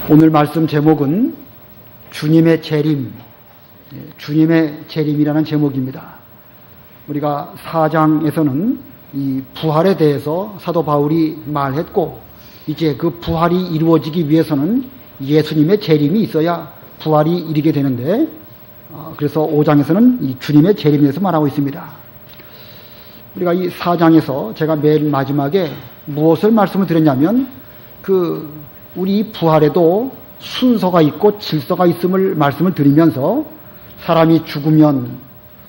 오늘 말씀 제목은 주님의 재림, 주님의 재림이라는 제목입니다. 우리가 4장에서는 이 부활에 대해서 사도 바울이 말했고, 이제 그 부활이 이루어지기 위해서는 예수님의 재림이 있어야 부활이 이르게 되는데, 그래서 5장에서는 이 주님의 재림에 대해서 말하고 있습니다. 우리가 이 4장에서 제가 맨 마지막에 무엇을 말씀을 드렸냐면, 우리 부활에도 순서가 있고 질서가 있음을 말씀을 드리면서, 사람이 죽으면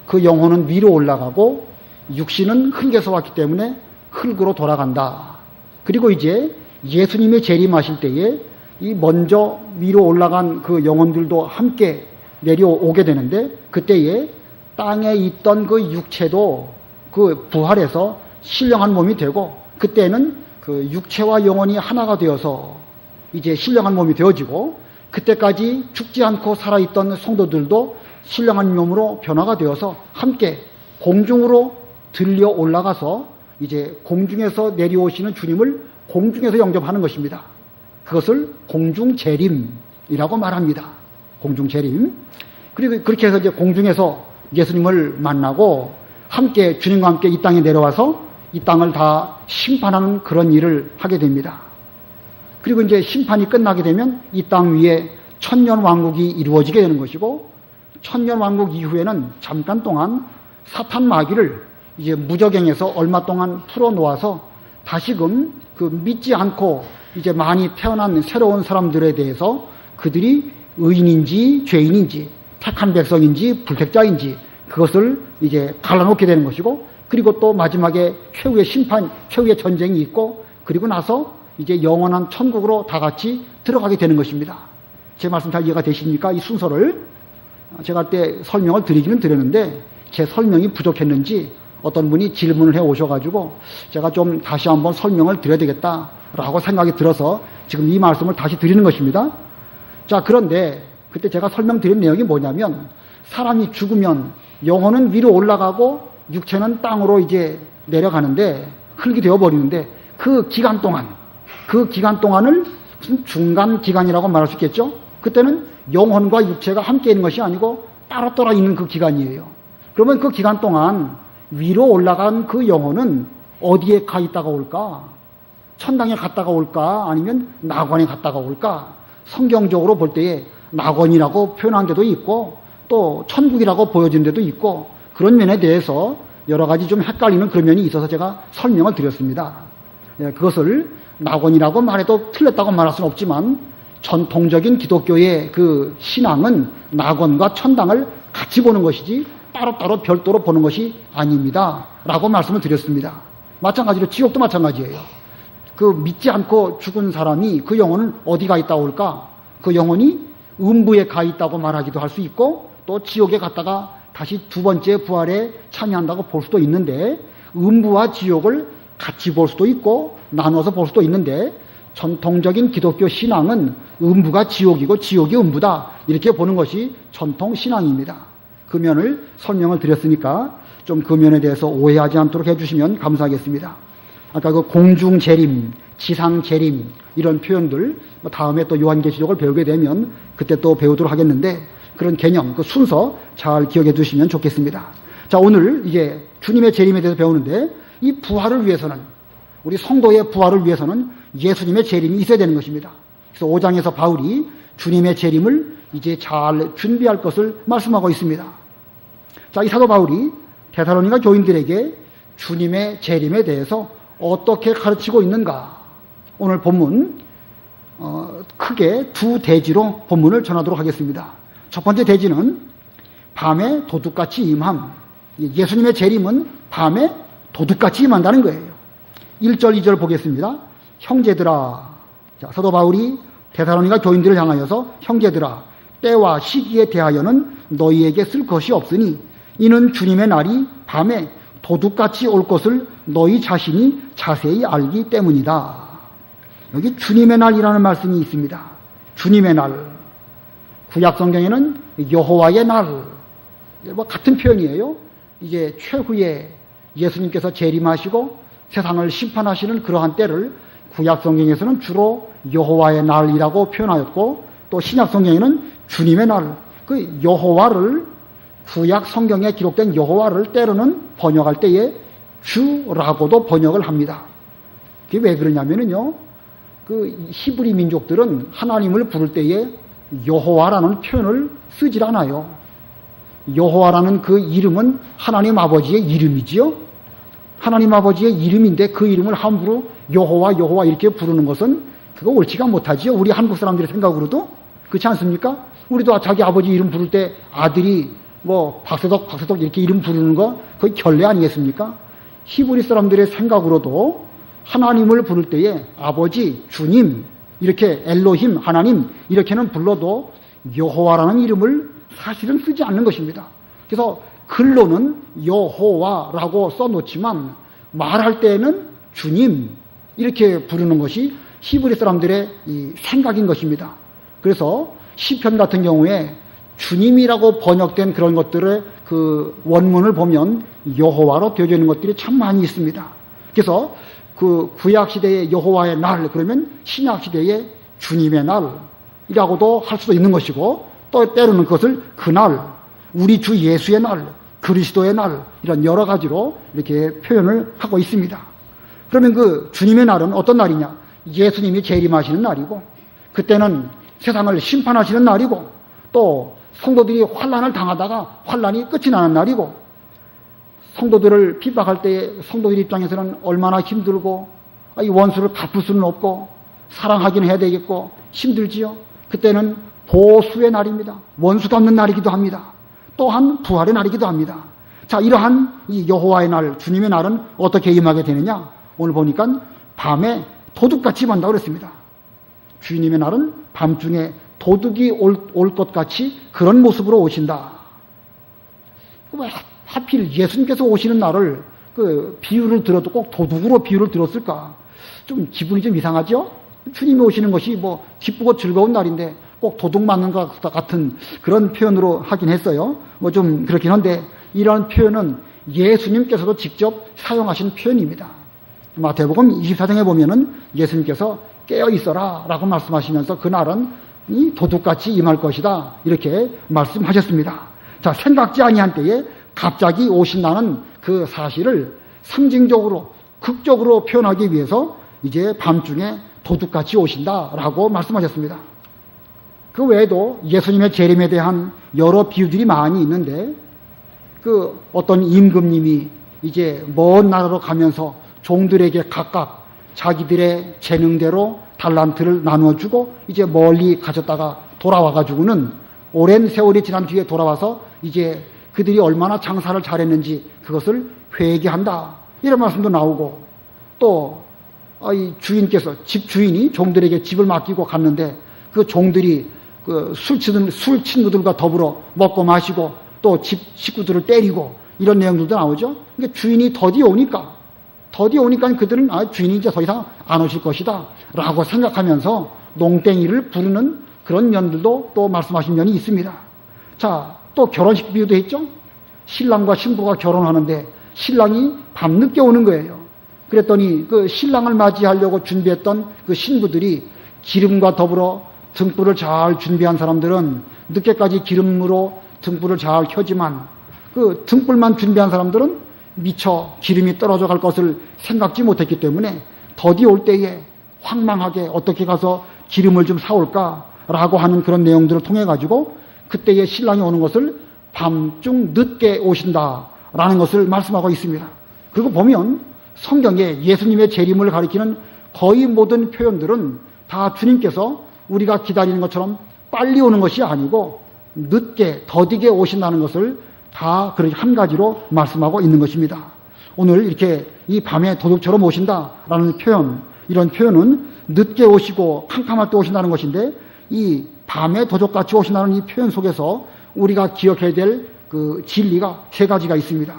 그 영혼은 위로 올라가고 육신은 흙에서 왔기 때문에 흙으로 돌아간다. 그리고 이제 예수님의 재림하실 때에 이 먼저 위로 올라간 그 영혼들도 함께 내려오게 되는데, 그때에 땅에 있던 그 육체도 그 부활해서 신령한 몸이 되고, 그때는 그 육체와 영혼이 하나가 되어서 이제 신령한 몸이 되어지고, 그때까지 죽지 않고 살아있던 성도들도 신령한 몸으로 변화가 되어서 함께 공중으로 들려 올라가서 이제 공중에서 내려오시는 주님을 공중에서 영접하는 것입니다. 그것을 공중재림이라고 말합니다. 공중재림. 그리고 그렇게 해서 이제 공중에서 예수님을 만나고 함께 주님과 함께 이 땅에 내려와서 이 땅을 다 심판하는 그런 일을 하게 됩니다. 그리고 이제 심판이 끝나게 되면 이 땅 위에 천년 왕국이 이루어지게 되는 것이고, 천년 왕국 이후에는 잠깐 동안 사탄 마귀를 이제 무저갱에서 얼마 동안 풀어 놓아서 다시금 그 믿지 않고 이제 많이 태어난 새로운 사람들에 대해서 그들이 의인인지 죄인인지 택한 백성인지 불택자인지 그것을 이제 갈라놓게 되는 것이고, 그리고 또 마지막에 최후의 심판, 최후의 전쟁이 있고, 그리고 나서 이제 영원한 천국으로 다 같이 들어가게 되는 것입니다. 제 말씀 잘 이해가 되십니까? 이 순서를 제가 그때 설명을 드리기는 드렸는데, 제 설명이 부족했는지 어떤 분이 질문을 해 오셔가지고 제가 좀 다시 한번 설명을 드려야 되겠다라고 생각이 들어서 지금 이 말씀을 다시 드리는 것입니다. 자, 그런데 그때 제가 설명드린 내용이 뭐냐면, 사람이 죽으면 영혼은 위로 올라가고 육체는 땅으로 이제 내려가는데, 흙이 되어버리는데, 그 기간 동안을 무슨 중간 기간이라고 말할 수 있겠죠? 그때는 영혼과 육체가 함께 있는 것이 아니고 따로따로 있는 그 기간이에요. 그러면 그 기간 동안 위로 올라간 그 영혼은 어디에 가 있다가 올까? 천당에 갔다가 올까? 아니면 낙원에 갔다가 올까? 성경적으로 볼 때에 낙원이라고 표현한 데도 있고, 또 천국이라고 보여진 데도 있고, 그런 면에 대해서 여러 가지 좀 헷갈리는 그런 면이 있어서 제가 설명을 드렸습니다. 그것을 낙원이라고 말해도 틀렸다고 말할 수는 없지만, 전통적인 기독교의 그 신앙은 낙원과 천당을 같이 보는 것이지 따로따로 별도로 보는 것이 아닙니다 라고 말씀을 드렸습니다. 마찬가지로 지옥도 마찬가지예요. 그 믿지 않고 죽은 사람이 그 영혼은 어디 가 있다 올까? 그 영혼이 음부에 가 있다고 말하기도 할 수 있고, 또 지옥에 갔다가 다시 두 번째 부활에 참여한다고 볼 수도 있는데, 음부와 지옥을 같이 볼 수도 있고 나눠서 볼 수도 있는데, 전통적인 기독교 신앙은 음부가 지옥이고 지옥이 음부다, 이렇게 보는 것이 전통 신앙입니다. 그 면을 설명을 드렸으니까 좀 그 면에 대해서 오해하지 않도록 해주시면 감사하겠습니다. 아까 그 공중재림, 지상재림 이런 표현들 다음에 또 요한계시록을 배우게 되면 그때 또 배우도록 하겠는데, 그런 개념, 그 순서 잘 기억해 두시면 좋겠습니다. 자, 오늘 이제 주님의 재림에 대해서 배우는데, 이 부활을 위해서는, 우리 성도의 부활을 위해서는 예수님의 재림이 있어야 되는 것입니다. 그래서 5장에서 바울이 주님의 재림을 이제 잘 준비할 것을 말씀하고 있습니다. 자, 이 사도 바울이 데살로니가 교인들에게 주님의 재림에 대해서 어떻게 가르치고 있는가? 오늘 본문 크게 두 대지로 본문을 전하도록 하겠습니다. 첫 번째 대지는 밤에 도둑같이 임함. 예수님의 재림은 밤에 도둑같이 임한다는 거예요. 1절 2절 보겠습니다. 형제들아, 자, 사도 바울이 데살로니가 교인들을 향하여서 형제들아, 때와 시기에 대하여는 너희에게 쓸 것이 없으니 이는 주님의 날이 밤에 도둑같이 올 것을 너희 자신이 자세히 알기 때문이다. 여기 주님의 날이라는 말씀이 있습니다. 주님의 날. 구약 성경에는 여호와의 날, 같은 표현이에요. 이제 최후에 예수님께서 재림하시고 세상을 심판하시는 그러한 때를 구약 성경에서는 주로 여호와의 날이라고 표현하였고 또 신약 성경에는 주님의 날, 그 여호와를 구약 성경에 기록된 여호와를 때로는 번역할 때에 주라고도 번역을 합니다. 그게 왜 그러냐면요, 그 히브리 민족들은 하나님을 부를 때에 여호와라는 표현을 쓰질 않아요. 여호와라는 그 이름은 하나님 아버지의 이름이지요. 하나님 아버지의 이름인데 그 이름을 함부로 여호와 여호와 이렇게 부르는 것은 그거 옳지가 못하지요. 우리 한국 사람들의 생각으로도 그렇지 않습니까? 우리도 자기 아버지 이름 부를 때 아들이 뭐 박세덕 이렇게 이름 부르는 거 거의 결례 아니겠습니까? 히브리 사람들의 생각으로도 하나님을 부를 때에 아버지, 주님, 이렇게 엘로힘, 하나님 이렇게는 불러도 여호와라는 이름을 사실은 쓰지 않는 것입니다. 그래서 글로는 여호와라고 써놓지만 말할 때에는 주님 이렇게 부르는 것이 히브리 사람들의 이 생각인 것입니다. 그래서 시편 같은 경우에 주님이라고 번역된 그런 것들의 그 원문을 보면 여호와로 되어져 있는 것들이 참 많이 있습니다. 그래서 그 구약 시대의 여호와의 날 그러면 신약 시대의 주님의 날이라고도 할 수도 있는 것이고 또 때로는 그것을 그날, 우리 주 예수의 날, 그리스도의 날 이런 여러 가지로 이렇게 표현을 하고 있습니다. 그러면 그 주님의 날은 어떤 날이냐? 예수님이 재림하시는 날이고 그때는 세상을 심판하시는 날이고 또 성도들이 환난을 당하다가 환난이 끝이 나는 날이고 성도들을 핍박할 때 성도들 입장에서는 얼마나 힘들고 이 원수를 갚을 수는 없고 사랑하긴 해야 되겠고 힘들지요. 그때는 보수의 날입니다. 원수 갚는 날이기도 합니다. 또한 부활의 날이기도 합니다. 자, 이러한 이 여호와의 날, 주님의 날은 어떻게 임하게 되느냐? 오늘 보니까 밤에 도둑같이 임한다고 그랬습니다. 주님의 날은 밤중에 도둑이 올 것 같이 그런 모습으로 오신다. 왜 하필 예수님께서 오시는 날을 그 비유를 들어도 꼭 도둑으로 비유를 들었을까? 좀 기분이 좀 이상하죠? 주님이 오시는 것이 뭐 기쁘고 즐거운 날인데 꼭 도둑 맞는 것 같은 그런 표현으로 하긴 했어요. 뭐 좀 그렇긴 한데 이런 표현은 예수님께서도 직접 사용하신 표현입니다. 마태복음 24장에 보면은 예수님께서 깨어 있어라 라고 말씀하시면서 그날은 이 도둑같이 임할 것이다 이렇게 말씀하셨습니다. 자, 생각지 아니한 때에 갑자기 오신다는 그 사실을 상징적으로 극적으로 표현하기 위해서 이제 밤중에 도둑같이 오신다라고 말씀하셨습니다. 그 외에도 예수님의 재림에 대한 여러 비유들이 많이 있는데 그 어떤 임금님이 이제 먼 나라로 가면서 종들에게 각각 자기들의 재능대로 달란트를 나누어주고 이제 멀리 가셨다가 돌아와가지고는 오랜 세월이 지난 뒤에 돌아와서 이제 그들이 얼마나 장사를 잘했는지 그것을 회개한다 이런 말씀도 나오고 또 이 주인께서 집 주인이 종들에게 집을 맡기고 갔는데 그 종들이 그 술 친구들과 더불어 먹고 마시고 또 집 식구들을 때리고 이런 내용들도 나오죠. 그러니까 주인이 더디 오니까 그들은 주인이 이제 더 이상 안 오실 것이다 라고 생각하면서 농땡이를 부르는 그런 면들도 또 말씀하신 면이 있습니다. 자, 또 결혼식 비유도 했죠. 신랑과 신부가 결혼하는데 신랑이 밤늦게 오는 거예요. 그랬더니 그 신랑을 맞이하려고 준비했던 그 신부들이 기름과 더불어 등불을 잘 준비한 사람들은 늦게까지 기름으로 등불을 잘 켜지만 그 등불만 준비한 사람들은 미처 기름이 떨어져 갈 것을 생각지 못했기 때문에 더디 올 때에 황망하게 어떻게 가서 기름을 좀 사올까라고 하는 그런 내용들을 통해 가지고 그때에 신랑이 오는 것을 밤중 늦게 오신다라는 것을 말씀하고 있습니다. 그리고 보면 성경에 예수님의 재림을 가리키는 거의 모든 표현들은 다 주님께서 우리가 기다리는 것처럼 빨리 오는 것이 아니고 늦게 더디게 오신다는 것을 다 그렇게 한 가지로 말씀하고 있는 것입니다. 오늘 이렇게 이 밤에 도둑처럼 오신다라는 표현, 이런 표현은 늦게 오시고 캄캄할 때 오신다는 것인데 이 밤에 도둑같이 오신다는 이 표현 속에서 우리가 기억해야 될 그 진리가 세 가지가 있습니다.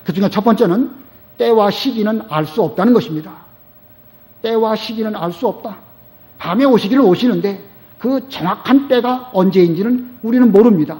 그 중에 첫 번째는 때와 시기는 알 수 없다는 것입니다. 때와 시기는 알 수 없다. 밤에 오시기를 오시는데 그 정확한 때가 언제인지는 우리는 모릅니다.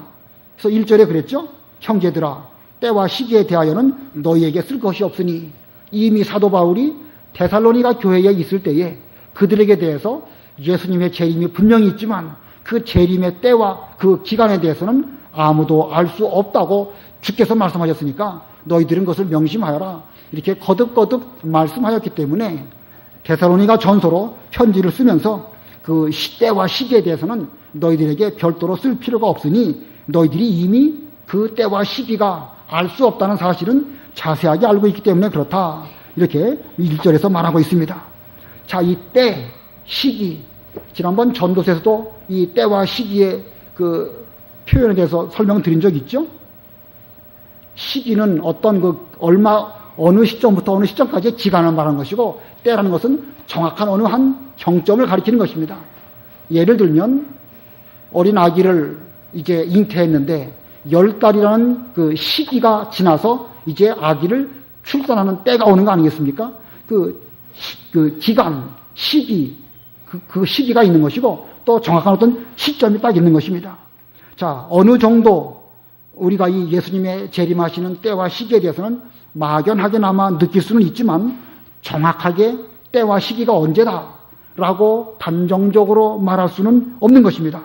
그래서 1절에 그랬죠. 형제들아, 때와 시기에 대하여는 너희에게 쓸 것이 없으니 이미 사도 바울이 데살로니가 교회에 있을 때에 그들에게 대해서 예수님의 재림이 분명히 있지만 그 재림의 때와 그 기간에 대해서는 아무도 알 수 없다고 주께서 말씀하셨으니까 너희들은 그것을 명심하여라. 이렇게 거듭거듭 말씀하셨기 때문에 데살로니가 전서로 편지를 쓰면서 그 때와 시기에 대해서는 너희들에게 별도로 쓸 필요가 없으니 너희들이 이미 그 때와 시기가 알 수 없다는 사실은 자세하게 알고 있기 때문에 그렇다. 이렇게 1절에서 말하고 있습니다. 자, 이 때, 시기. 지난번 전도서에서도 이 때와 시기의 그 표현에 대해서 설명드린 적 있죠? 시기는 어떤 어느 시점부터 어느 시점까지의 기간을 말하는 것이고, 때라는 것은 정확한 어느 한 정점을 가리키는 것입니다. 예를 들면, 어린 아기를 이제 잉태했는데, 10달이라는 그 시기가 지나서 이제 아기를 출산하는 때가 오는 거 아니겠습니까? 그 기간, 시기, 그 시기가 있는 것이고, 또 정확한 어떤 시점이 딱 있는 것입니다. 자, 어느 정도 우리가 이 예수님의 재림하시는 때와 시기에 대해서는 막연하게나마 느낄 수는 있지만 정확하게 때와 시기가 언제다라고 단정적으로 말할 수는 없는 것입니다.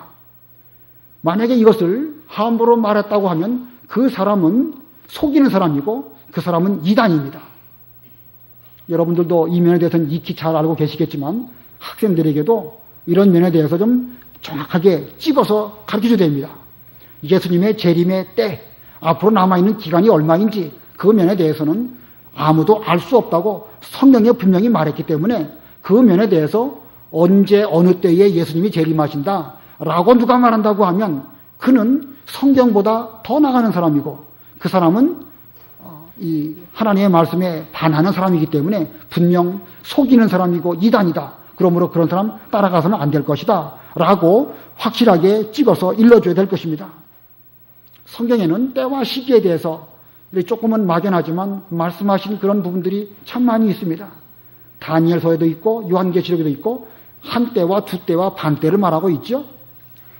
만약에 이것을 함부로 말했다고 하면 그 사람은 속이는 사람이고 그 사람은 이단입니다. 여러분들도 이 면에 대해서는 익히 잘 알고 계시겠지만 학생들에게도 이런 면에 대해서 좀 정확하게 찍어서 가르쳐줘야 됩니다. 예수님의 재림의 때, 앞으로 남아있는 기간이 얼마인지 그 면에 대해서는 아무도 알 수 없다고 성경에 분명히 말했기 때문에 그 면에 대해서 언제 어느 때에 예수님이 재림하신다 라고 누가 말한다고 하면 그는 성경보다 더 나가는 사람이고 그 사람은 이 하나님의 말씀에 반하는 사람이기 때문에 분명 속이는 사람이고 이단이다. 그러므로 그런 사람 따라가서는 안 될 것이다 라고 확실하게 찍어서 일러줘야 될 것입니다. 성경에는 때와 시기에 대해서 조금은 막연하지만 말씀하신 그런 부분들이 참 많이 있습니다. 다니엘서에도 있고 요한계시록에도 있고 한때와 두때와 반때를 말하고 있죠.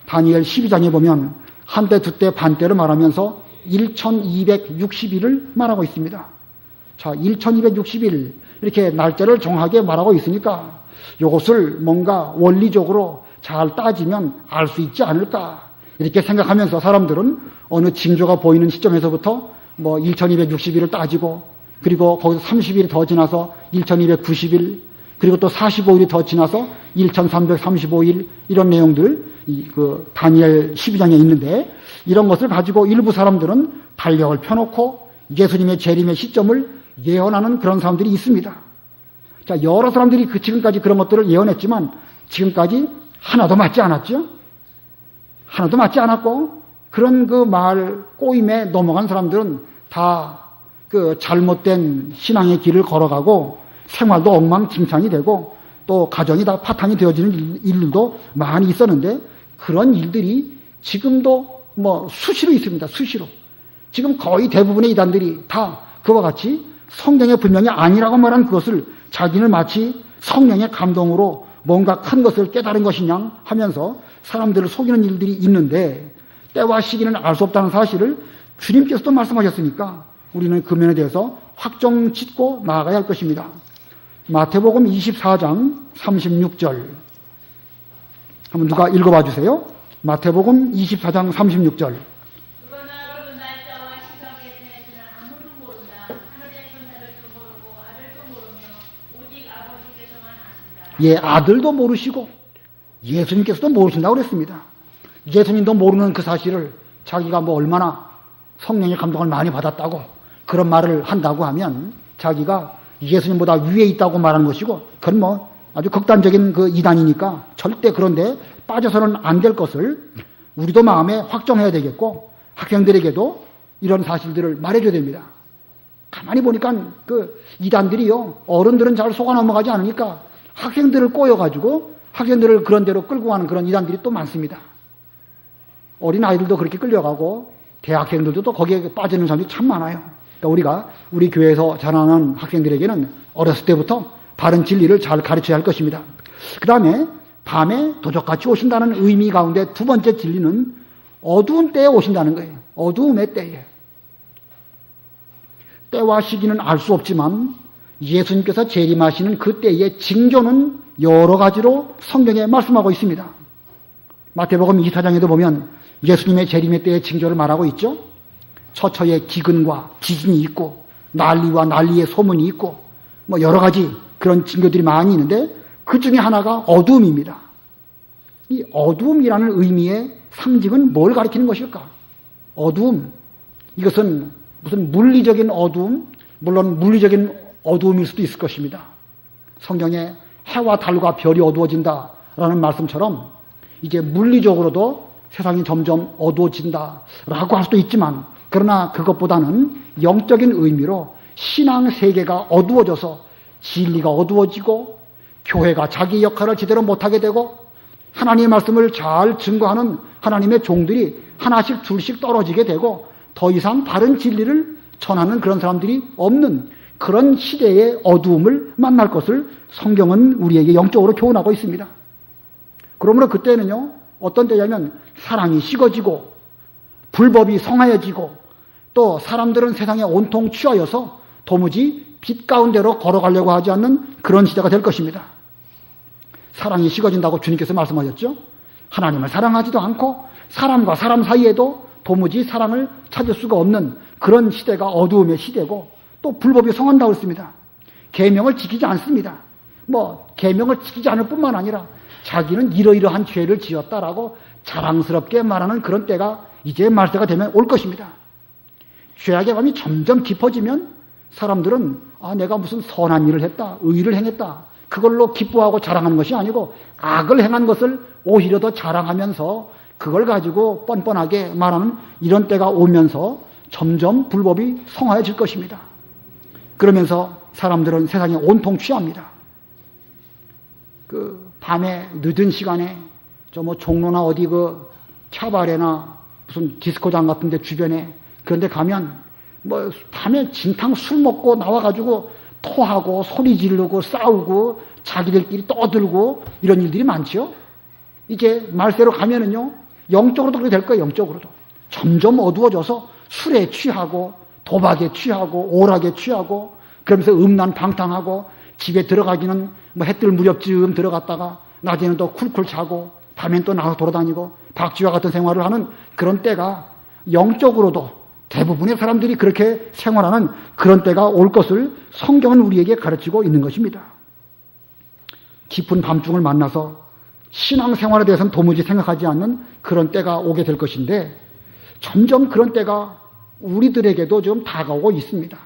다니엘 12장에 보면 한때, 두때, 반때를 말하면서 1260일을 말하고 있습니다. 자, 1260일 이렇게 날짜를 정확하게 말하고 있으니까 이것을 뭔가 원리적으로 잘 따지면 알 수 있지 않을까 이렇게 생각하면서 사람들은 어느 징조가 보이는 시점에서부터 1260일을 따지고 그리고 거기서 30일이 더 지나서 1290일 그리고 또 45일이 더 지나서 1335일 이런 내용들 그 다니엘 12장에 있는데 이런 것을 가지고 일부 사람들은 달력을 펴놓고 예수님의 재림의 시점을 예언하는 그런 사람들이 있습니다. 자, 여러 사람들이 지금까지 그런 것들을 예언했지만 지금까지 하나도 맞지 않았죠? 하나도 맞지 않았고 그런 그 말 꼬임에 넘어간 사람들은 다 그 잘못된 신앙의 길을 걸어가고 생활도 엉망진창이 되고 또 가정이 다 파탄이 되어지는 일들도 많이 있었는데 그런 일들이 지금도 수시로 있습니다. 수시로. 지금 거의 대부분의 이단들이 다 그와 같이 성경에 분명히 아니라고 말한 그것을 자기는 마치 성령의 감동으로 뭔가 큰 것을 깨달은 것이냐 하면서 사람들을 속이는 일들이 있는데 때와 시기는 알 수 없다는 사실을 주님께서도 말씀하셨으니까 우리는 그 면에 대해서 확정 짓고 나아가야 할 것입니다. 마태복음 24장 36절 한번 누가 읽어봐 주세요. 마태복음 24장 36절 예, 아들도 모르시고 예수님께서도 모르신다고 그랬습니다. 예수님도 모르는 그 사실을 자기가 얼마나 성령의 감동을 많이 받았다고 그런 말을 한다고 하면 자기가 예수님보다 위에 있다고 말하는 것이고 그건 아주 극단적인 그 이단이니까 절대 그런데 빠져서는 안 될 것을 우리도 마음에 확정해야 되겠고 학생들에게도 이런 사실들을 말해줘야 됩니다. 가만히 보니까 그 이단들이요 어른들은 잘 속아 넘어가지 않으니까 학생들을 꼬여가지고 학생들을 그런 대로 끌고 가는 그런 이단들이 또 많습니다. 어린 아이들도 그렇게 끌려가고 대학생들도 또 거기에 빠지는 사람들이 참 많아요. 그러니까 우리가 우리 교회에서 자라는 학생들에게는 어렸을 때부터 바른 진리를 잘 가르쳐야 할 것입니다. 그 다음에 밤에 도적같이 오신다는 의미 가운데 두 번째 진리는 어두운 때에 오신다는 거예요. 어두움의 때에. 때와 시기는 알 수 없지만 예수님께서 재림하시는 그 때의 징조는 여러 가지로 성경에 말씀하고 있습니다. 마태복음 24장에도 보면 예수님의 재림의 때의 징조를 말하고 있죠. 처처에 기근과 지진이 있고 난리와 난리의 소문이 있고 뭐 여러 가지 그런 징조들이 많이 있는데 그 중에 하나가 어두움입니다. 이 어두움이라는 의미의 상징은 뭘 가리키는 것일까? 어두움. 이것은 무슨 물리적인 어두움? 물론 물리적인 어두움일 수도 있을 것입니다. 성경에 해와 달과 별이 어두워진다라는 말씀처럼 이제 물리적으로도 세상이 점점 어두워진다라고 할 수도 있지만 그러나 그것보다는 영적인 의미로 신앙 세계가 어두워져서 진리가 어두워지고 교회가 자기 역할을 제대로 못하게 되고 하나님의 말씀을 잘 증거하는 하나님의 종들이 하나씩 둘씩 떨어지게 되고 더 이상 바른 진리를 전하는 그런 사람들이 없는 그런 시대의 어두움을 만날 것을 성경은 우리에게 영적으로 교훈하고 있습니다. 그러므로 그때는요, 어떤 때냐면 사랑이 식어지고 불법이 성하여지고 또 사람들은 세상에 온통 취하여서 도무지 빛 가운데로 걸어가려고 하지 않는 그런 시대가 될 것입니다. 사랑이 식어진다고 주님께서 말씀하셨죠. 하나님을 사랑하지도 않고 사람과 사람 사이에도 도무지 사랑을 찾을 수가 없는 그런 시대가 어두움의 시대고 또 불법이 성한다고 했습니다. 계명을 지키지 않습니다. 계명을 지키지 않을 뿐만 아니라 자기는 이러이러한 죄를 지었다라고 자랑스럽게 말하는 그런 때가 이제 말세가 되면 올 것입니다. 죄악의 감이 점점 깊어지면 사람들은 내가 무슨 선한 일을 했다, 의를 행했다, 그걸로 기뻐하고 자랑하는 것이 아니고 악을 행한 것을 오히려 더 자랑하면서 그걸 가지고 뻔뻔하게 말하는 이런 때가 오면서 점점 불법이 성화해질 것입니다. 그러면서 사람들은 세상에 온통 취합니다. 밤에 늦은 시간에 종로나 어디 캬바레나 무슨 디스코장 같은 데 주변에 그런 데 가면 밤에 진탕 술 먹고 나와가지고 토하고 소리 지르고 싸우고 자기들끼리 떠들고 이런 일들이 많죠. 이제 말세로 가면은요, 영적으로도 그렇게 될 거예요. 영적으로도 점점 어두워져서 술에 취하고 도박에 취하고 오락에 취하고 그러면서 음란방탕하고 집에 들어가기는 해뜰 무렵쯤 들어갔다가 낮에는 또 쿨쿨 자고 밤엔 또 나가서 돌아다니고 박쥐와 같은 생활을 하는 그런 때가 영적으로도 대부분의 사람들이 그렇게 생활하는 그런 때가 올 것을 성경은 우리에게 가르치고 있는 것입니다. 깊은 밤중을 만나서 신앙생활에 대해서는 도무지 생각하지 않는 그런 때가 오게 될 것인데 점점 그런 때가 우리들에게도 좀 다가오고 있습니다.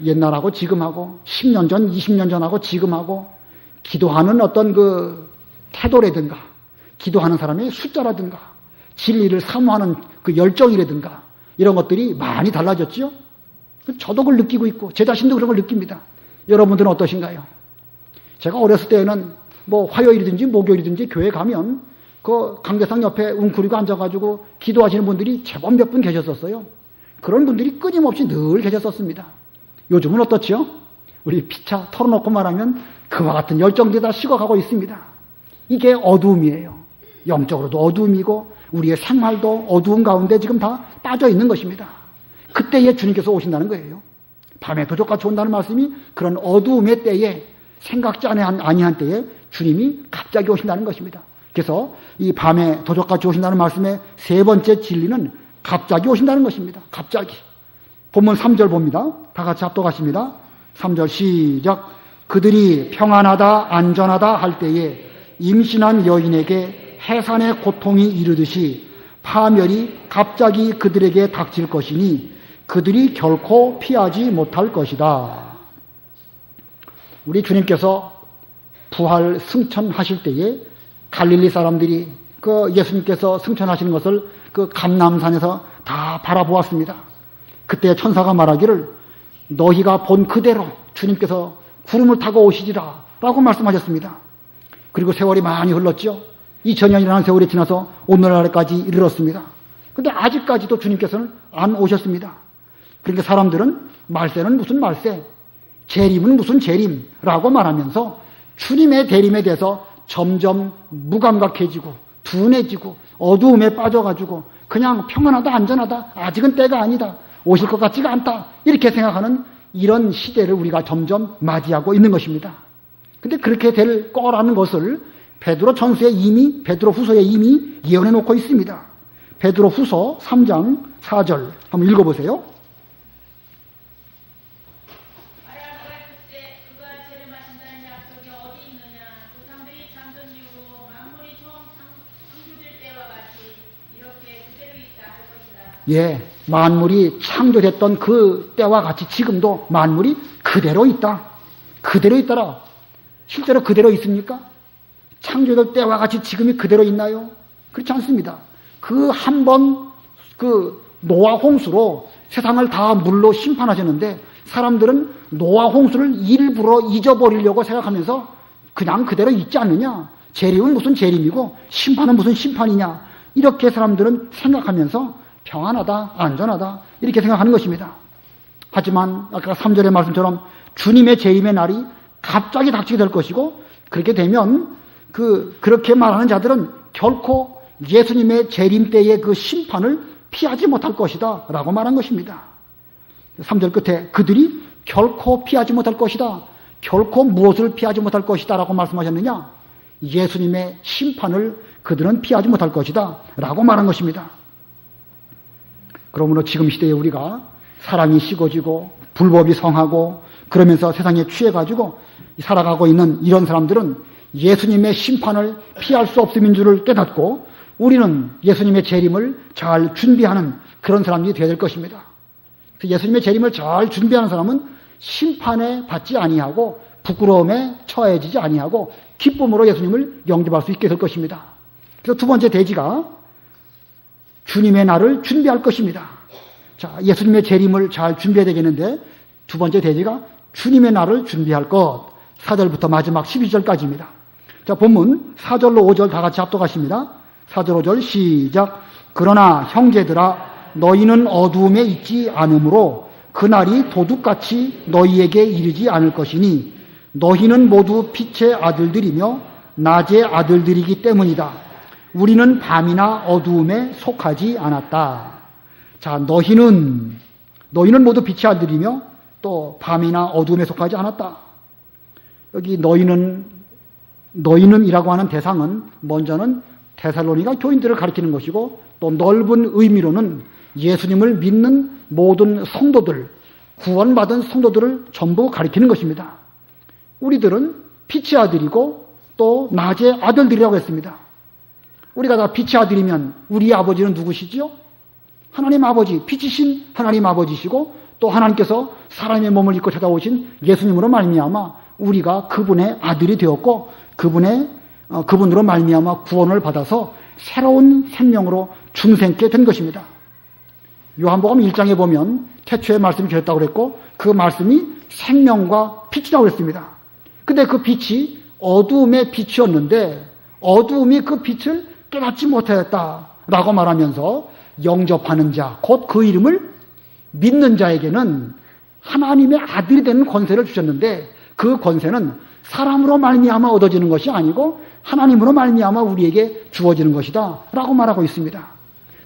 옛날하고 지금하고 10년 전, 20년 전하고 지금하고 기도하는 어떤 태도라든가 기도하는 사람의 숫자라든가 진리를 사모하는 열정이라든가 이런 것들이 많이 달라졌죠. 저도 그걸 느끼고 있고 제 자신도 그런 걸 느낍니다. 여러분들은 어떠신가요? 제가 어렸을 때는 화요일이든지 목요일이든지 교회 가면 강대상 옆에 웅크리고 앉아가지고 기도하시는 분들이 제법 몇 분 계셨었어요. 그런 분들이 끊임없이 늘 계셨었습니다. 요즘은 어떻죠? 우리 피차 털어놓고 말하면 그와 같은 열정들이 다 식어가고 있습니다. 이게 어두움이에요. 영적으로도 어두움이고 우리의 생활도 어두운 가운데 지금 다 빠져 있는 것입니다. 그때에 주님께서 오신다는 거예요. 밤에 도적같이 온다는 말씀이 그런 어두움의 때에 생각지 아니한 때에 주님이 갑자기 오신다는 것입니다. 그래서 이 밤에 도적같이 오신다는 말씀의 세 번째 진리는 갑자기 오신다는 것입니다. 갑자기. 본문 3절 봅니다. 다 같이 합독하십니다. 3절 시작. 그들이 평안하다 안전하다 할 때에 임신한 여인에게 해산의 고통이 이르듯이 파멸이 갑자기 그들에게 닥칠 것이니 그들이 결코 피하지 못할 것이다. 우리 주님께서 부활 승천하실 때에 갈릴리 사람들이 예수님께서 승천하시는 것을 감람산에서 다 바라보았습니다. 그때 천사가 말하기를 너희가 본 그대로 주님께서 구름을 타고 오시리라 라고 말씀하셨습니다. 그리고 세월이 많이 흘렀죠. 2000년이라는 세월이 지나서 오늘날까지 이르렀습니다. 그런데 아직까지도 주님께서는 안 오셨습니다. 그러니까 사람들은 말세는 무슨 말세, 재림은 무슨 재림라고 말하면서 주님의 대림에 대해서 점점 무감각해지고 둔해지고 어두움에 빠져가지고 그냥 평안하다 안전하다 아직은 때가 아니다 오실 것 같지가 않다 이렇게 생각하는 이런 시대를 우리가 점점 맞이하고 있는 것입니다. 근데 그렇게 될 거라는 것을 베드로 후서에 이미 예언해 놓고 있습니다. 베드로 후서 3장 4절 한번 읽어보세요. 예, 만물이 창조됐던 그 때와 같이 지금도 만물이 그대로 있다. 그대로 있더라. 실제로 그대로 있습니까? 창조될 때와 같이 지금이 그대로 있나요? 그렇지 않습니다. 그 한 번 노아 홍수로 세상을 다 물로 심판하셨는데 사람들은 노아 홍수를 일부러 잊어버리려고 생각하면서 그냥 그대로 있지 않느냐. 재림은 무슨 재림이고 심판은 무슨 심판이냐. 이렇게 사람들은 생각하면서 평안하다, 안전하다 이렇게 생각하는 것입니다. 하지만 아까 3절의 말씀처럼 주님의 재림의 날이 갑자기 닥치게 될 것이고 그렇게 되면 그렇게 말하는 자들은 결코 예수님의 재림 때의 그 심판을 피하지 못할 것이다 라고 말한 것입니다. 3절 끝에 그들이 결코 피하지 못할 것이다. 결코 무엇을 피하지 못할 것이다 라고 말씀하셨느냐? 예수님의 심판을 그들은 피하지 못할 것이다 라고 말한 것입니다. 그러므로 지금 시대에 우리가 사랑이 식어지고 불법이 성하고 그러면서 세상에 취해가지고 살아가고 있는 이런 사람들은 예수님의 심판을 피할 수 없음인 줄을 깨닫고 우리는 예수님의 재림을 잘 준비하는 그런 사람들이 되어야 될 것입니다. 예수님의 재림을 잘 준비하는 사람은 심판에 받지 아니하고 부끄러움에 처해지지 아니하고 기쁨으로 예수님을 영접할 수 있게 될 것입니다. 그래서 두 번째 대지가 주님의 날을 준비할 것입니다. 자, 예수님의 재림을 잘 준비해야 되겠는데 두 번째 대지가 주님의 날을 준비할 것. 4절부터 마지막 12절까지입니다. 자, 본문 4절로 5절 다 같이 합독하십니다. 4절 5절 시작. 그러나 형제들아 너희는 어두움에 있지 않으므로 그날이 도둑같이 너희에게 이르지 않을 것이니 너희는 모두 빛의 아들들이며 낮의 아들들이기 때문이다. 우리는 밤이나 어두움에 속하지 않았다. 자, 너희는 모두 빛의 아들이며 또 밤이나 어두움에 속하지 않았다. 여기 너희는이라고 하는 대상은 먼저는 데살로니가 교인들을 가리키는 것이고 또 넓은 의미로는 예수님을 믿는 모든 성도들, 구원받은 성도들을 전부 가리키는 것입니다. 우리들은 빛의 아들이고 또 낮의 아들들이라고 했습니다. 우리가 다 빛의 아들이면 우리 아버지는 누구시지요? 하나님 아버지, 빛이신 하나님 아버지시고 또 하나님께서 사람의 몸을 입고 찾아오신 예수님으로 말미암아 우리가 그분의 아들이 되었고 그분으로 말미암아 구원을 받아서 새로운 생명으로 중생케 된 것입니다. 요한복음 1장에 보면 태초에 말씀이 계셨다고 그랬고 그 말씀이 생명과 빛이라고 했습니다. 근데 그 빛이 어두움의 빛이었는데 어두움이 그 빛을 깨닫지 못하였다라고 말하면서 영접하는 자, 곧 그 이름을 믿는 자에게는 하나님의 아들이 되는 권세를 주셨는데 그 권세는 사람으로 말미암아 얻어지는 것이 아니고 하나님으로 말미암아 우리에게 주어지는 것이다 라고 말하고 있습니다.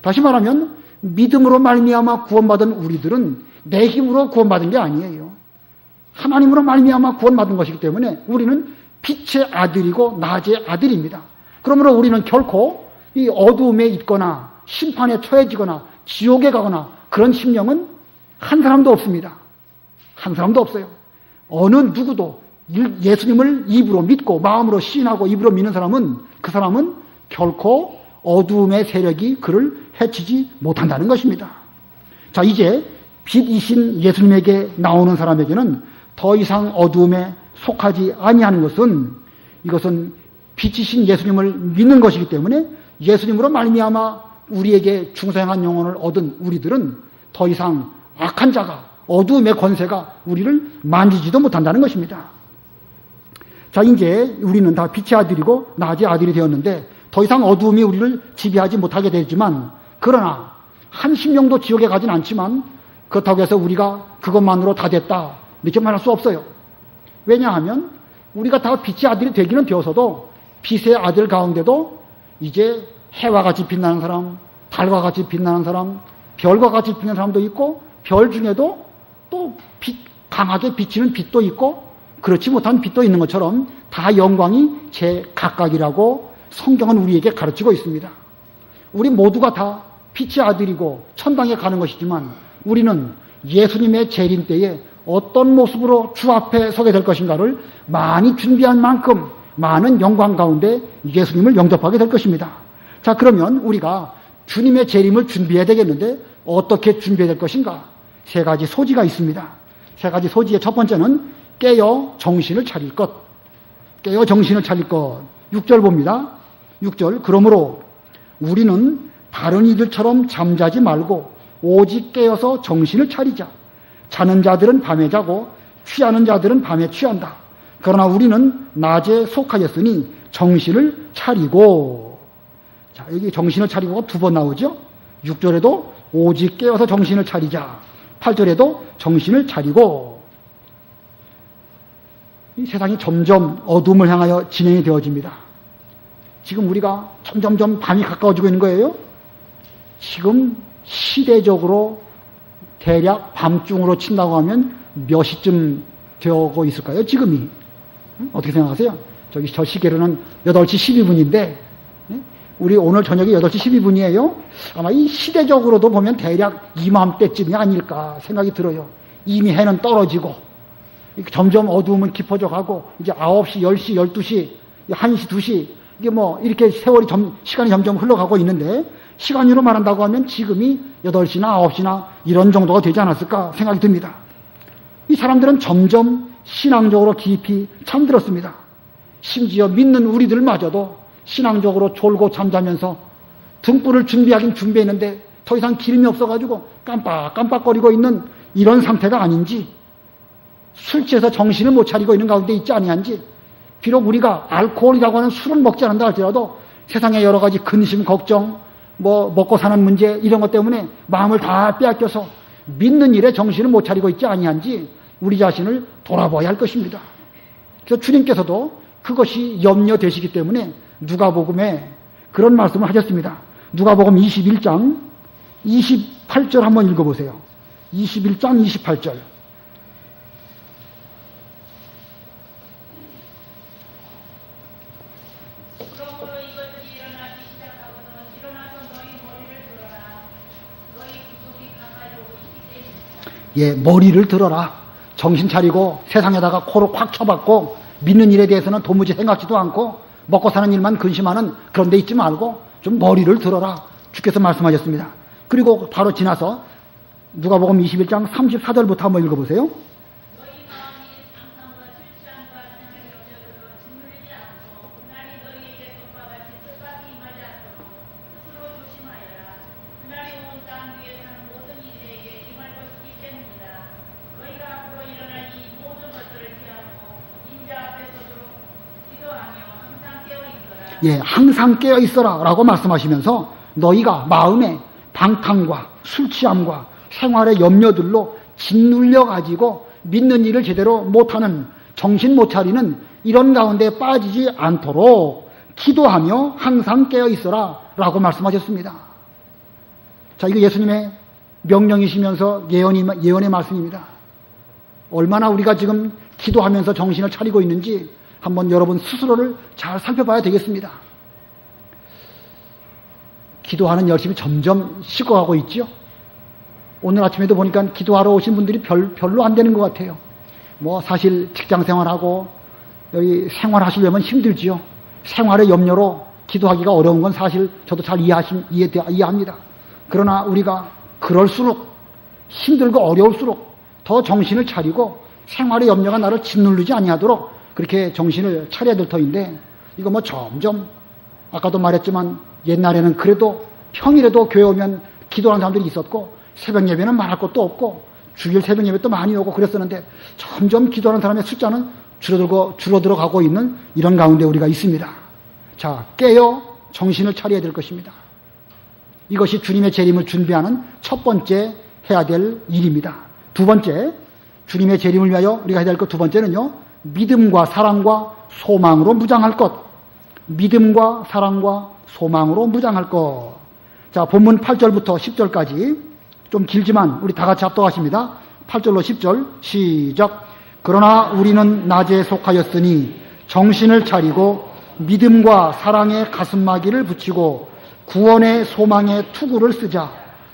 다시 말하면 믿음으로 말미암아 구원받은 우리들은 내 힘으로 구원받은 게 아니에요. 하나님으로 말미암아 구원받은 것이기 때문에 우리는 빛의 아들이고 낮의 아들입니다. 그러므로 우리는 결코 이 어두움에 있거나 심판에 처해지거나 지옥에 가거나 그런 심령은 한 사람도 없습니다. 한 사람도 없어요. 어느 누구도 예수님을 입으로 믿고 마음으로 시인하고 입으로 믿는 사람은 그 사람은 결코 어두움의 세력이 그를 해치지 못한다는 것입니다. 자, 이제 빛이신 예수님에게 나오는 사람에게는 더 이상 어두움에 속하지 아니하는 것은 이것은 빛이신 예수님을 믿는 것이기 때문에 예수님으로 말미암아 우리에게 중생한 영혼을 얻은 우리들은 더 이상 악한 자가 어두움의 권세가 우리를 만지지도 못한다는 것입니다. 자, 이제 우리는 다 빛의 아들이고 낮의 아들이 되었는데 더 이상 어두움이 우리를 지배하지 못하게 되지만 그러나 한 심령도 지옥에 가진 않지만 그렇다고 해서 우리가 그것만으로 다 됐다 이렇게 말할 수 없어요. 왜냐하면 우리가 다 빛의 아들이 되기는 되어서도 빛의 아들 가운데도 이제 해와 같이 빛나는 사람, 달과 같이 빛나는 사람, 별과 같이 빛나는 사람도 있고 별 중에도 또 강하게 비치는 빛도 있고 그렇지 못한 빛도 있는 것처럼 다 영광이 제 각각이라고 성경은 우리에게 가르치고 있습니다. 우리 모두가 다 빛의 아들이고 천당에 가는 것이지만 우리는 예수님의 재림 때에 어떤 모습으로 주 앞에 서게 될 것인가를 많이 준비한 만큼 많은 영광 가운데 예수님을 영접하게 될 것입니다. 자, 그러면 우리가 주님의 재림을 준비해야 되겠는데 어떻게 준비해야 될 것인가? 세 가지 소지가 있습니다. 세 가지 소지의 첫 번째는 깨어 정신을 차릴 것. 깨어 정신을 차릴 것. 6절 봅니다. 6절. 그러므로 우리는 다른 이들처럼 잠자지 말고 오직 깨어서 정신을 차리자. 자는 자들은 밤에 자고 취하는 자들은 밤에 취한다. 그러나 우리는 낮에 속하였으니 정신을 차리고. 자, 여기 정신을 차리고가 두 번 나오죠. 6절에도 오직 깨어서 정신을 차리자. 8절에도 정신을 차리고. 이 세상이 점점 어둠을 향하여 진행이 되어집니다. 지금 우리가 점점점 밤이 가까워지고 있는 거예요. 지금 시대적으로 대략 밤중으로 친다고 하면 몇 시쯤 되고 있을까요? 지금이. 어떻게 생각하세요? 저 시계로는 8시 12분인데 우리 오늘 저녁에 8시 12분이에요. 아마 이 시대적으로도 보면 대략 이맘때쯤이 아닐까 생각이 들어요. 이미 해는 떨어지고 점점 어두움은 깊어져 가고 이제 9시, 10시, 12시, 1시, 2시 이게 뭐 이렇게 시간이 점점 흘러가고 있는데 시간으로 말한다고 하면 지금이 8시나 9시나 이런 정도가 되지 않았을까 생각이 듭니다. 이 사람들은 점점 신앙적으로 깊이 잠들었습니다. 심지어 믿는 우리들마저도 신앙적으로 졸고 잠자면서 등불을 준비하긴 준비했는데 더 이상 기름이 없어가지고 깜빡깜빡거리고 있는 이런 상태가 아닌지, 술 취해서 정신을 못 차리고 있는 가운데 있지 아니한지, 비록 우리가 알코올이라고 하는 술을 먹지 않는다 할지라도 세상에 여러 가지 근심, 걱정, 먹고 사는 문제 이런 것 때문에 마음을 다 빼앗겨서 믿는 일에 정신을 못 차리고 있지 아니한지 우리 자신을 돌아봐야 할 것입니다. 그래서 주님께서도 그것이 염려되시기 때문에 누가복음에 그런 말씀을 하셨습니다. 누가복음 21장 28절 한번 읽어보세요. 21장 28절. 예, 머리를 들어라. 정신 차리고 세상에다가 코를 콱 쳐박고 믿는 일에 대해서는 도무지 생각지도 않고 먹고 사는 일만 근심하는 그런 데 있지 말고 좀 머리를 들어라. 주께서 말씀하셨습니다. 그리고 바로 지나서 누가복음 21장 34절부터 한번 읽어보세요. 예, 항상 깨어 있어라 라고 말씀하시면서 너희가 마음에 방탕과 술 취함과 생활의 염려들로 짓눌려 가지고 믿는 일을 제대로 못하는, 정신 못 차리는 이런 가운데 빠지지 않도록 기도하며 항상 깨어 있어라 라고 말씀하셨습니다. 자, 이거 예수님의 명령이시면서 예언의 말씀입니다. 얼마나 우리가 지금 기도하면서 정신을 차리고 있는지 한번 여러분 스스로를 잘 살펴봐야 되겠습니다. 기도하는 열심이 점점 식어가고 있죠. 오늘 아침에도 보니까 기도하러 오신 분들이 별로 안 되는 것 같아요. 사실 직장 생활하고 여기 생활하시려면 힘들지요. 생활의 염려로 기도하기가 어려운 건 사실 저도 잘 이해합니다. 그러나 우리가 그럴수록 힘들고 어려울수록 더 정신을 차리고 생활의 염려가 나를 짓누르지 아니하도록 그렇게 정신을 차려야 될 터인데 이거 점점 아까도 말했지만 옛날에는 그래도 평일에도 교회 오면 기도하는 사람들이 있었고 새벽 예배는 말할 것도 없고 주일 새벽 예배도 많이 오고 그랬었는데 점점 기도하는 사람의 숫자는 줄어들어 가고 있는 이런 가운데 우리가 있습니다. 자, 깨어 정신을 차려야 될 것입니다. 이것이 주님의 재림을 준비하는 첫 번째 해야 될 일입니다. 두 번째, 주님의 재림을 위하여 우리가 해야 될 것 두 번째는요, 믿음과 사랑과 소망으로 무장할 것. 믿음과 사랑과 소망으로 무장할 것. 자, 본문 8절부터 10절까지 좀 길지만 우리 다 같이 합독하십니다. 8절로 10절 시작. 그러나 우리는 낮에 속하였으니 정신을 차리고 믿음과 사랑의 가슴막이를 붙이고 구원의 소망의 투구를 쓰자.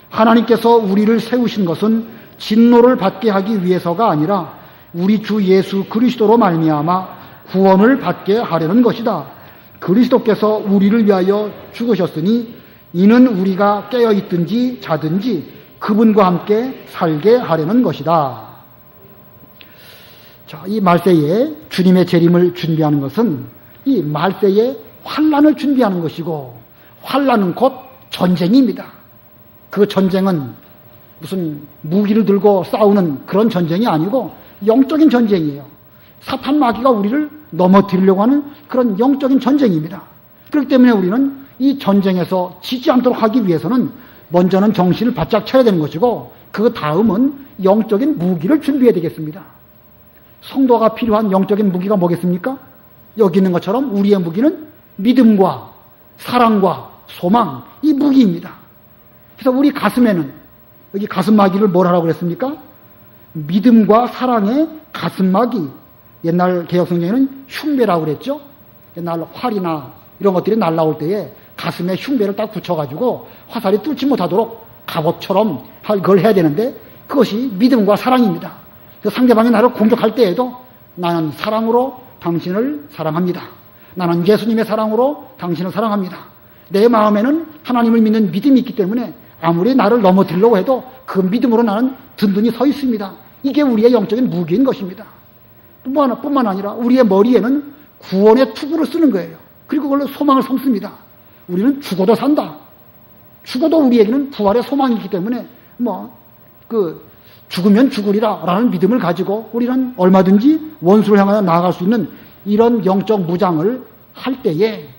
하나님께서 우리를 세우신 것은 진노를 받게 하기 위해서가 아니라 우리 주 예수 그리스도로 말미암아 구원을 받게 하려는 것이다. 그리스도께서 우리를 위하여 죽으셨으니 이는 우리가 깨어있든지 자든지 그분과 함께 살게 하려는 것이다. 자, 이 말세에 주님의 재림을 준비하는 것은 이 말세에 환난을 준비하는 것이고, 환난은 곧 전쟁입니다. 그 전쟁은 무슨 무기를 들고 싸우는 그런 전쟁이 아니고 영적인 전쟁이에요. 사탄 마귀가 우리를 넘어뜨리려고 하는 그런 영적인 전쟁입니다. 그렇기 때문에 우리는 이 전쟁에서 지지 않도록 하기 위해서는 먼저는 정신을 바짝 차려야 되는 것이고, 그 다음은 영적인 무기를 준비해야 되겠습니다. 성도가 필요한 영적인 무기가 뭐겠습니까? 여기 있는 것처럼 우리의 무기는 믿음과 사랑과 소망, 이 무기입니다. 그래서 우리 가슴에는, 여기 가슴막이를 뭘 하라고 그랬습니까? 믿음과 사랑의 가슴막이, 옛날 개혁성경에는 흉배라고 그랬죠. 옛날 활이나 이런 것들이 날라올 때에 가슴에 흉배를 딱 붙여가지고 화살이 뚫지 못하도록 갑옷처럼 그걸 해야 되는데, 그것이 믿음과 사랑입니다. 상대방이 나를 공격할 때에도 나는 사랑으로 당신을 사랑합니다. 나는 예수님의 사랑으로 당신을 사랑합니다. 내 마음에는 하나님을 믿는 믿음이 있기 때문에 아무리 나를 넘어뜨리려고 해도 그 믿음으로 나는 든든히 서 있습니다. 이게 우리의 영적인 무기인 것입니다. 뿐만 아니라 우리의 머리에는 구원의 투구를 쓰는 거예요. 그리고 그걸로 소망을 삼습니다. 우리는 죽어도 산다. 죽어도 우리에게는 부활의 소망이 있기 때문에 죽으면 죽으리라 라는 믿음을 가지고 우리는 얼마든지 원수를 향하여 나아갈 수 있는 이런 영적 무장을 할 때에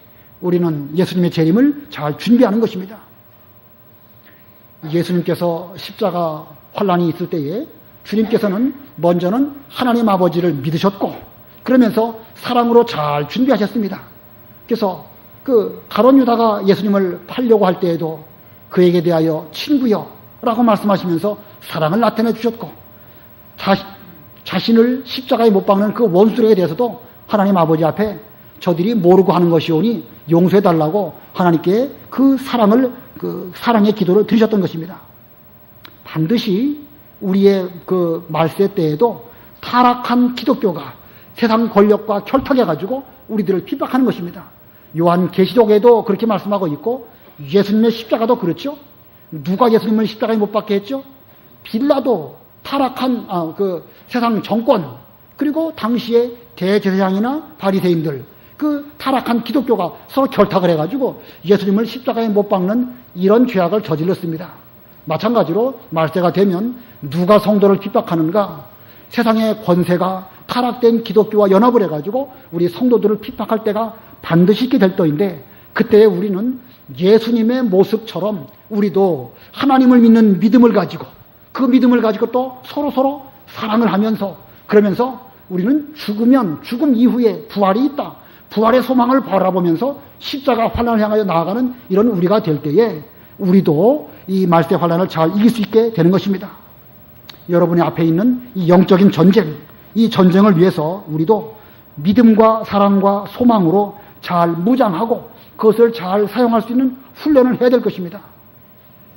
우리는 예수님의 재림을 잘 준비하는 것입니다. 예수님께서 십자가 환난이 있을 때에 주님께서는 먼저는 하나님 아버지를 믿으셨고, 그러면서 사랑으로 잘 준비하셨습니다. 그래서 그 가룟 유다가 예수님을 팔려고 할 때에도 그에게 대하여 친구여 라고 말씀하시면서 사랑을 나타내 주셨고, 자신을 십자가에 못 박는 그 원수들에게 대해서도 하나님 아버지 앞에 저들이 모르고 하는 것이오니 용서해 달라고 하나님께 그 사랑의 기도를 드리셨던 것입니다. 반드시 우리의 그 말세 때에도 타락한 기독교가 세상 권력과 결탁해가지고 우리들을 핍박하는 것입니다. 요한 계시록에도 그렇게 말씀하고 있고, 예수님의 십자가도 그렇죠. 누가 예수님을 십자가에 못 박게 했죠? 빌라도, 타락한 그 세상 정권, 그리고 당시의 대제사장이나 바리새인들, 그 타락한 기독교가 서로 결탁을 해가지고 예수님을 십자가에 못 박는 이런 죄악을 저질렀습니다. 마찬가지로 말세가 되면 누가 성도를 핍박하는가? 세상의 권세가 타락된 기독교와 연합을 해가지고 우리 성도들을 핍박할 때가 반드시 있게 될 터인데, 그때 우리는 예수님의 모습처럼 우리도 하나님을 믿는 믿음을 가지고, 그 믿음을 가지고 또 서로 사랑을 하면서, 그러면서 우리는 죽음 이후에 부활이 있다, 부활의 소망을 바라보면서 십자가 환난을 향하여 나아가는 이런 우리가 될 때에 우리도 이 말세 환난을 잘 이길 수 있게 되는 것입니다. 여러분의 앞에 있는 이 영적인 전쟁, 이 전쟁을 위해서 우리도 믿음과 사랑과 소망으로 잘 무장하고 그것을 잘 사용할 수 있는 훈련을 해야 될 것입니다.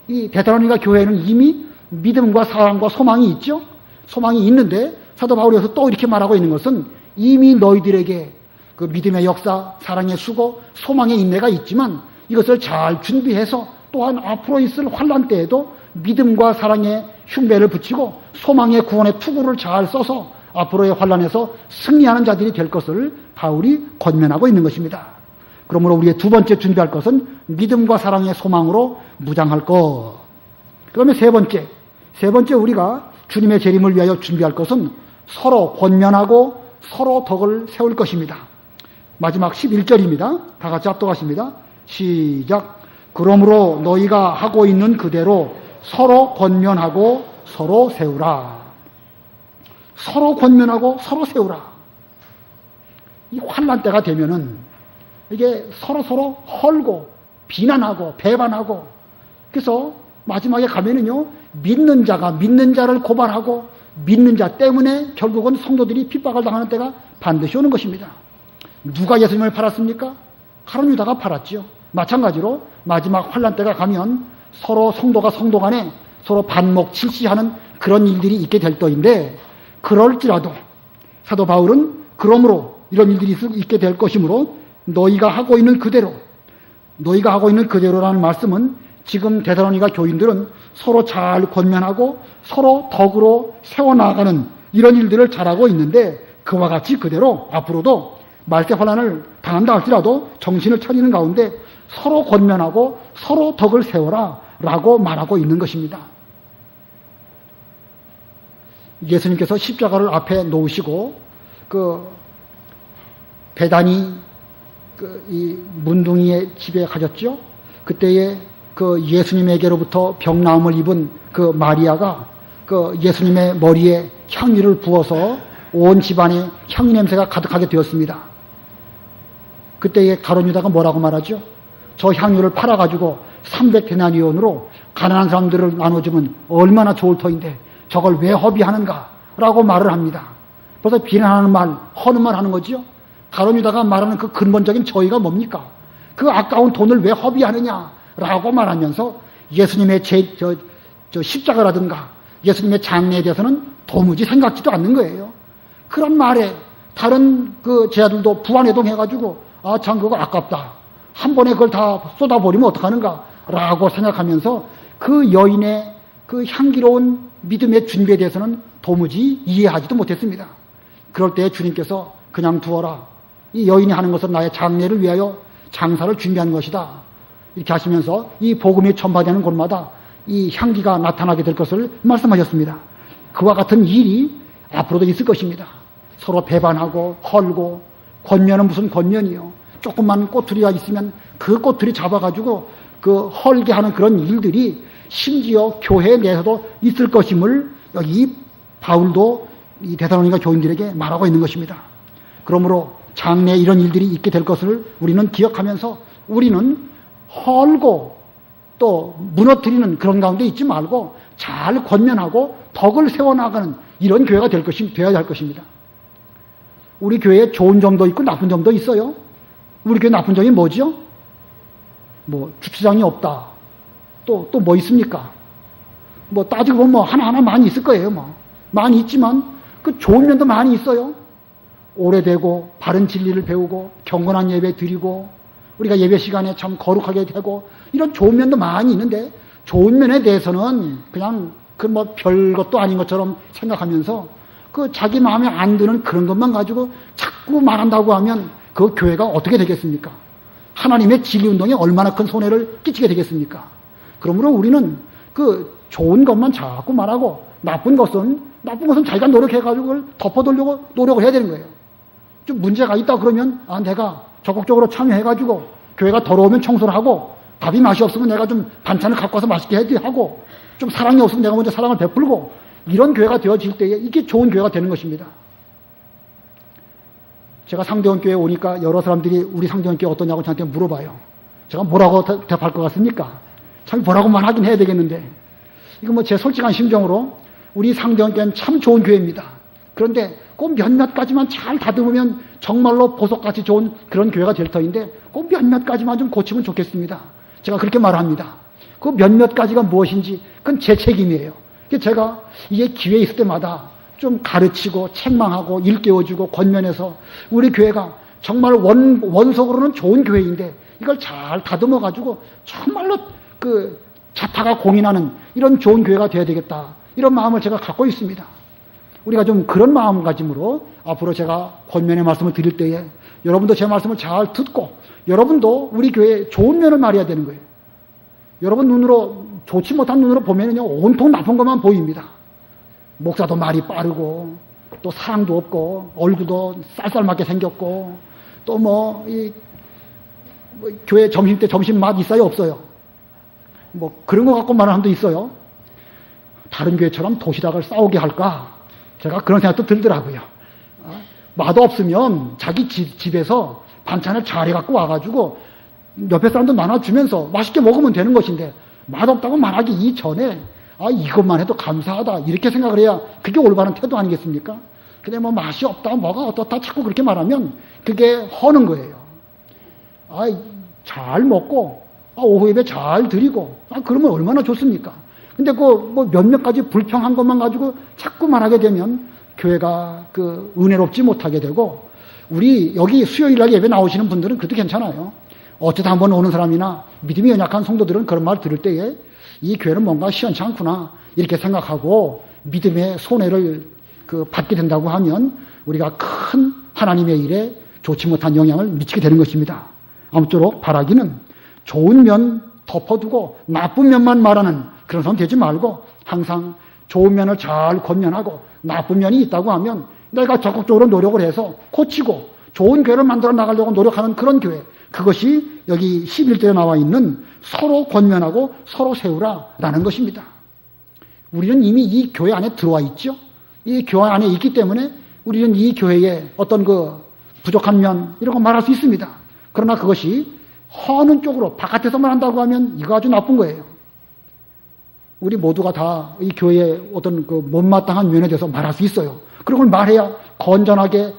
이 데살로니가 교회에는 이미 믿음과 사랑과 소망이 있죠. 소망이 있는데 사도 바울에서 또 이렇게 말하고 있는 것은 이미 너희들에게 그 믿음의 역사, 사랑의 수고, 소망의 인내가 있지만 이것을 잘 준비해서 또한 앞으로 있을 환난 때에도 믿음과 사랑의 흉배를 붙이고 소망의 구원의 투구를 잘 써서 앞으로의 환난에서 승리하는 자들이 될 것을 바울이 권면하고 있는 것입니다. 그러므로 우리의 두 번째 준비할 것은 믿음과 사랑의 소망으로 무장할 것. 그다음에 세 번째 우리가 주님의 재림을 위하여 준비할 것은 서로 권면하고 서로 덕을 세울 것입니다. 마지막 11절입니다. 다 같이 합독하십니다. 시작. 그러므로 너희가 하고 있는 그대로 서로 권면하고 서로 세우라. 서로 권면하고 서로 세우라. 이 환난 때가 되면은 이게 서로 헐고 비난하고 배반하고, 그래서 마지막에 가면은요, 믿는 자가 믿는 자를 고발하고 믿는 자 때문에 결국은 성도들이 핍박을 당하는 때가 반드시 오는 것입니다. 누가 예수님을 팔았습니까? 가룟 유다가 팔았죠. 마찬가지로 마지막 환란 때가 가면 서로 성도가 성도 간에 서로 반목 질시하는 그런 일들이 있게 될 터인데, 그럴지라도 사도 바울은 그러므로 이런 일들이 있게 될 것이므로 너희가 하고 있는 그대로라는 말씀은 지금 데살로니가 교인들은 서로 잘 권면하고 서로 덕으로 세워나가는 이런 일들을 잘하고 있는데, 그와 같이 그대로 앞으로도 말세 환란을 당한다 할지라도 정신을 차리는 가운데 서로 권면하고 서로 덕을 세워라 라고 말하고 있는 것입니다. 예수님께서 십자가를 앞에 놓으시고 베다니 이 문둥이의 집에 가셨죠. 그때에 예수님에게로부터 병나음을 입은 마리아가 예수님의 머리에 향유를 부어서 온 집안에 향유 냄새가 가득하게 되었습니다. 그때에 가룟 유다가 뭐라고 말하죠? 저 향유를 팔아가지고 300데나리온으로 가난한 사람들을 나눠주면 얼마나 좋을 터인데 저걸 왜 허비하는가? 라고 말을 합니다. 벌써 비난하는 말, 허는 말 하는 거죠. 가룟 유다가 말하는 그 근본적인 저희가 뭡니까? 그 아까운 돈을 왜 허비하느냐? 라고 말하면서 예수님의 십자가라든가 예수님의 장례에 대해서는 도무지 생각지도 않는 거예요. 그런 말에 다른 제 아들도 부안해동 해가지고 참 그거 아깝다. 한 번에 그걸 다 쏟아버리면 어떡하는가? 라고 생각하면서 그 여인의 그 향기로운 믿음의 준비에 대해서는 도무지 이해하지도 못했습니다. 그럴 때 주님께서 그냥 두어라. 이 여인이 하는 것은 나의 장례를 위하여 장사를 준비한 것이다. 이렇게 하시면서 이 복음이 전파되는 곳마다 이 향기가 나타나게 될 것을 말씀하셨습니다. 그와 같은 일이 앞으로도 있을 것입니다. 서로 배반하고 헐고, 권면은 무슨 권면이요. 조금만 꼬투리가 있으면 그 꼬투리 잡아가지고 헐게 하는 그런 일들이 심지어 교회 내에서도 있을 것임을 여기 바울도 이 데살로니가 교인들에게 말하고 있는 것입니다. 그러므로 장래에 이런 일들이 있게 될 것을 우리는 기억하면서 우리는 헐고 또 무너뜨리는 그런 가운데 있지 말고 잘 권면하고 덕을 세워나가는 이런 교회가 되어야 할 것입니다. 우리 교회에 좋은 점도 있고 나쁜 점도 있어요. 우리 교회 나쁜 점이 뭐죠? 주차장이 없다. 또 뭐 있습니까? 따지고 보면 하나하나 많이 있을 거예요. 많이 있지만 그 좋은 면도 많이 있어요. 오래되고 바른 진리를 배우고 경건한 예배 드리고 우리가 예배 시간에 참 거룩하게 되고 이런 좋은 면도 많이 있는데, 좋은 면에 대해서는 그냥 별것도 아닌 것처럼 생각하면서 자기 마음에 안 드는 그런 것만 가지고 자꾸 말한다고 하면 그 교회가 어떻게 되겠습니까? 하나님의 진리운동에 얼마나 큰 손해를 끼치게 되겠습니까? 그러므로 우리는 좋은 것만 자꾸 말하고 나쁜 것은 자기가 노력해가지고 그걸 덮어두려고 노력을 해야 되는 거예요. 좀 문제가 있다 그러면 내가 적극적으로 참여해가지고 교회가 더러우면 청소를 하고, 밥이 맛이 없으면 내가 좀 반찬을 갖고 와서 맛있게 하고, 좀 사랑이 없으면 내가 먼저 사랑을 베풀고, 이런 교회가 되어질 때에 이게 좋은 교회가 되는 것입니다. 제가 상대원 교회에 오니까 여러 사람들이 우리 상대원 교회 어떠냐고 저한테 물어봐요. 제가 뭐라고 대답할 것 같습니까? 참 뭐라고만 하긴 해야 되겠는데, 이거 제 솔직한 심정으로 우리 상대원 교회는 참 좋은 교회입니다. 그런데 꼭 몇몇 가지만 잘 다듬으면 정말로 보석같이 좋은 그런 교회가 될 터인데, 꼭 몇몇 가지만 좀 고치면 좋겠습니다. 제가 그렇게 말합니다. 그 몇몇 가지가 무엇인지 그건 제 책임이에요. 제가 이게 기회 있을 때마다 좀 가르치고 책망하고 일깨워주고 권면해서 우리 교회가 정말 원석으로는 좋은 교회인데 이걸 잘 다듬어가지고 정말로 자타가 공인하는 이런 좋은 교회가 되어야 되겠다, 이런 마음을 제가 갖고 있습니다. 우리가 좀 그런 마음가짐으로 앞으로 제가 권면의 말씀을 드릴 때에 여러분도 제 말씀을 잘 듣고 여러분도 우리 교회의 좋은 면을 말해야 되는 거예요. 여러분 눈으로, 좋지 못한 눈으로 보면은요, 온통 나쁜 것만 보입니다. 목사도 말이 빠르고, 또 사랑도 없고, 얼굴도 쌀쌀맞게 생겼고, 또 교회 점심 때 점심 맛 있어요, 없어요? 그런 거 갖고 말하는 사람도 있어요. 다른 교회처럼 도시락을 싸오게 할까? 제가 그런 생각도 들더라고요. 맛없으면 자기 집에서 반찬을 잘 해갖고 와가지고 옆에 사람도 나눠주면서 맛있게 먹으면 되는 것인데, 맛없다고 말하기 이전에 아, 이것만 해도 감사하다. 이렇게 생각을 해야 그게 올바른 태도 아니겠습니까? 근데 뭐 맛이 없다, 뭐가 어떻다 자꾸 그렇게 말하면 그게 허는 거예요. 아, 잘 먹고, 오후 예배 잘 드리고, 그러면 얼마나 좋습니까? 근데 뭐 몇몇 가지 불평한 것만 가지고 자꾸 말하게 되면 교회가 은혜롭지 못하게 되고, 우리 여기 수요일 날 예배 나오시는 분들은 그래도 괜찮아요. 어쩌다 한번 오는 사람이나 믿음이 연약한 성도들은 그런 말 들을 때에 이 교회는 뭔가 시원치 않구나 이렇게 생각하고 믿음의 손해를 받게 된다고 하면 우리가 큰 하나님의 일에 좋지 못한 영향을 미치게 되는 것입니다. 아무쪼록 바라기는 좋은 면 덮어두고 나쁜 면만 말하는 그런 사람 되지 말고 항상 좋은 면을 잘 권면하고 나쁜 면이 있다고 하면 내가 적극적으로 노력을 해서 고치고 좋은 교회를 만들어 나가려고 노력하는 그런 교회, 그것이 여기 11절에 나와 있는 서로 권면하고 서로 세우라라는 것입니다. 우리는 이미 이 교회 안에 들어와 있죠. 이 교회 안에 있기 때문에 우리는 이 교회의 어떤 부족한 면 이런 거 말할 수 있습니다. 그러나 그것이 허는 쪽으로 바깥에서만 한다고 하면 이거 아주 나쁜 거예요. 우리 모두가 다 이 교회의 어떤 못마땅한 면에 대해서 말할 수 있어요. 그런 걸 말해야 건전하게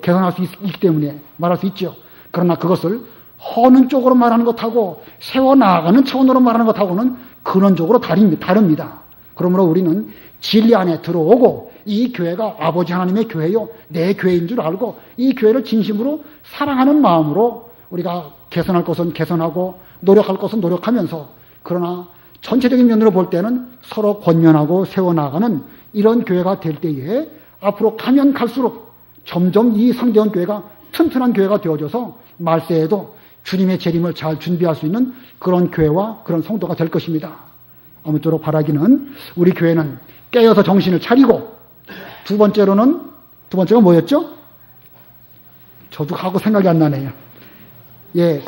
개선할 수 있기 때문에 말할 수 있죠. 그러나 그것을 허는 쪽으로 말하는 것하고 세워나가는 차원으로 말하는 것하고는 근원적으로 다릅니다. 그러므로 우리는 진리 안에 들어오고 이 교회가 아버지 하나님의 교회요, 내 교회인 줄 알고 이 교회를 진심으로 사랑하는 마음으로 우리가 개선할 것은 개선하고 노력할 것은 노력하면서, 그러나 전체적인 면으로 볼 때는 서로 권면하고 세워나가는 이런 교회가 될 때에 앞으로 가면 갈수록 점점 이 상대원 교회가 튼튼한 교회가 되어져서 말세에도 주님의 재림을 잘 준비할 수 있는 그런 교회와 그런 성도가 될 것입니다. 아무쪼록 바라기는 우리 교회는 깨어서 정신을 차리고, 두 번째가 뭐였죠? 저도 하고 생각이 안 나네요. 예,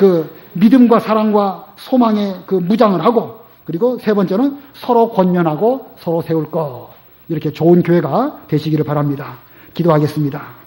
믿음과 사랑과 소망의 무장을 하고, 그리고 세 번째는 서로 권면하고 서로 세울 것. 이렇게 좋은 교회가 되시기를 바랍니다. 기도하겠습니다.